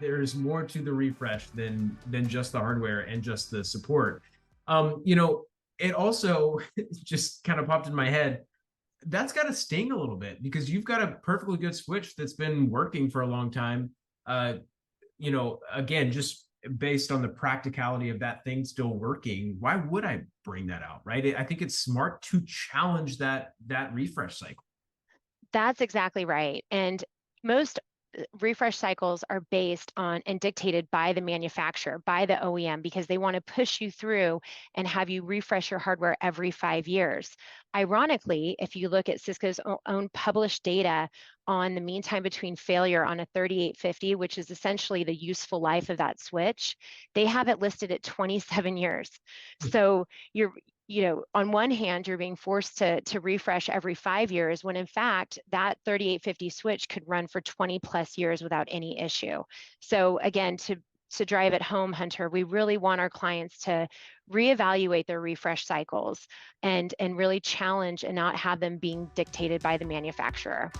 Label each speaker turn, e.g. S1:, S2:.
S1: there's more to the refresh than just the hardware and just the support. It also just kind of popped in my head. That's got to sting a little bit because you've got a perfectly good switch that's been working for a long time. Uh, again, just based on the practicality of that thing still working, why would I bring that out, right? I think it's smart to challenge that refresh cycle.
S2: That's exactly right. And most refresh cycles are based on and dictated by the manufacturer, by the OEM, because they want to push you through and have you refresh your hardware every 5 years. Ironically, if you look at Cisco's own published data on the mean time between failure on a 3850, which is essentially the useful life of that switch, they have it listed at 27 years. So you're on one hand, you're being forced to refresh every 5 years, when in fact, that 3850 switch could run for 20 plus years without any issue. So again, to drive it home, Hunter, we really want our clients to reevaluate their refresh cycles and really challenge and not have them being dictated by the manufacturer.